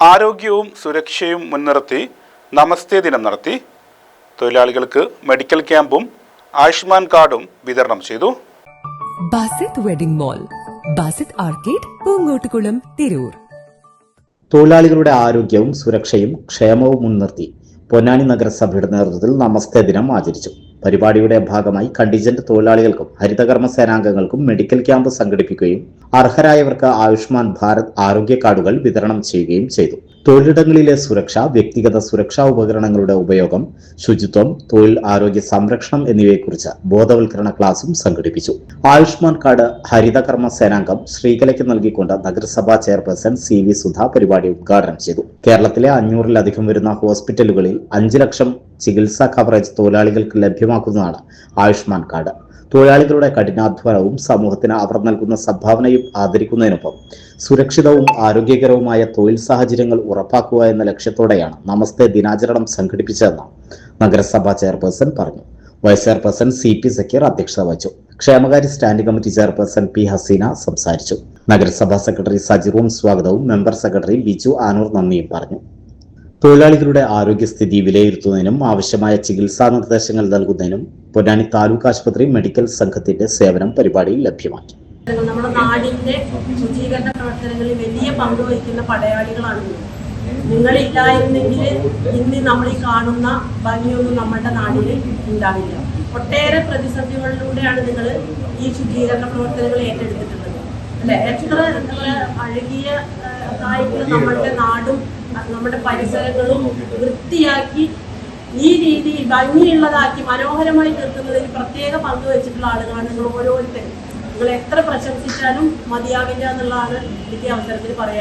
ആരോഗ്യവും സുരക്ഷയും മുൻനിർത്തി നമസ്തേ ദിനം നടത്തി. തൊഴിലാളികൾക്ക് മെഡിക്കൽ ക്യാമ്പും ആയുഷ്മാൻ കാർഡും വിതരണം ചെയ്തു. Basith wedding mall, Basith arcade, Poonkottukulam, Tirur. തൊഴിലാളികളുടെ ആരോഗ്യവും സുരക്ഷയും ക്ഷേമവും മുൻനിർത്തി പൊന്നാനി നഗരസഭയുടെ നേതൃത്വത്തിൽ നമസ്തേ ദിനം ആചരിച്ചു. പരിപാടിയുടെ ഭാഗമായി കണ്ടിജന്റ് തൊഴിലാളികൾക്കും ഹരിതകർമ്മ സേനാംഗങ്ങൾക്കും മെഡിക്കൽ ക്യാമ്പ് സംഘടിപ്പിക്കുകയും അർഹരായവർക്ക് ആയുഷ്മാൻ ഭാരത് ആരോഗ്യ കാർഡുകൾ വിതരണം ചെയ്യുകയും ചെയ്തു. തൊഴിലിടങ്ങളിലെ സുരക്ഷ, വ്യക്തിഗത സുരക്ഷാ ഉപകരണങ്ങളുടെ ഉപയോഗം, ശുചിത്വം, തൊഴിൽ ആരോഗ്യ സംരക്ഷണം എന്നിവയെക്കുറിച്ച് ബോധവൽക്കരണ ക്ലാസും സംഘടിപ്പിച്ചു. ആയുഷ്മാൻ കാർഡ് ഹരിതകർമ്മ സേനാംഗം ശ്രീകലയ്ക്ക് നൽകിക്കൊണ്ട് നഗരസഭാ ചെയർപേഴ്സൺ CV സുധ പരിപാടി ഉദ്ഘാടനം ചെയ്തു. കേരളത്തിലെ 500-ലധികം വരുന്ന ഹോസ്പിറ്റലുകളിൽ 5 ലക്ഷം ചികിത്സാ കവറേജ് തൊഴിലാളികൾക്ക് ലഭ്യമാക്കുന്നതാണ് ആയുഷ്മാൻ കാർഡ്. തൊഴിലാളികളുടെ കഠിനാധ്വാനവും സമൂഹത്തിന് അവർ നൽകുന്ന സംഭാവനയും ആദരിക്കുന്നതിനൊപ്പം സുരക്ഷിതവും ആരോഗ്യകരവുമായ തൊഴിൽ സാഹചര്യങ്ങൾ ഉറപ്പാക്കുക എന്ന ലക്ഷ്യത്തോടെയാണ് നമസ്തേ ദിനാചരണം സംഘടിപ്പിച്ചതെന്ന് നഗരസഭാ ചെയർപേഴ്സൺ പറഞ്ഞു. വൈസ് ചെയർപേഴ്സൺ CP സക്കീർ അധ്യക്ഷത വഹിച്ചു. ക്ഷേമകാര്യ standing committee chairperson P Haseena സംസാരിച്ചു. നഗരസഭാ സെക്രട്ടറി സജിറൂം സ്വാഗതവും മെമ്പർ സെക്രട്ടറി ബിജു ആനൂർ നന്ദിയും പറഞ്ഞു. തൊഴിലാളികളുടെ ആരോഗ്യസ്ഥിതി വിലയിരുത്തുന്നതിനും ആവശ്യമായ ചികിത്സാ നിർദ്ദേശങ്ങൾ നൽകുന്നതിനും പൊന്നാനി താലൂക്ക് ആശുപത്രി മെഡിക്കൽ സംഘത്തിന്റെ സേവനം പരിപാടിയിൽ ലഭ്യമാക്കി. നമ്മുടെ നാടിന്റെ ശുചീകരണ പ്രവർത്തനങ്ങളിൽ വലിയ പങ്ക് വഹിക്കുന്ന പടയാളികളാണ്. നിങ്ങളില്ലായിരുന്നെങ്കിൽ ഇന്ന് നമ്മൾ ഈ കാണുന്ന ഭംഗിയൊന്നും നമ്മുടെ നാടിൽ ഉണ്ടാവില്ല. ഒട്ടേറെ പ്രതിസന്ധികളിലൂടെയാണ് നിങ്ങൾ ഈ ശുചീകരണ പ്രവർത്തനങ്ങൾ ഏറ്റെടുത്തിട്ടുള്ളത് അല്ലെ. എത്ര അഴകിയ നമ്മളുടെ നാടും നമ്മുടെ പരിസരങ്ങളും വൃത്തിയാക്കി ഈ രീതിയിൽ ഭംഗിയുള്ളതാക്കി മനോഹരമായി തീർക്കുന്നതിൽ പ്രത്യേക പങ്ക് വെച്ചിട്ടുള്ള ആളുകളാണ് നിങ്ങൾ ഓരോരുത്തരും. നിങ്ങൾ എത്ര പ്രശംസിച്ചാലും മതിയാവില്ല എന്നുള്ളതാണ് എനിക്ക് അവസരത്തിൽ പറയാൻ.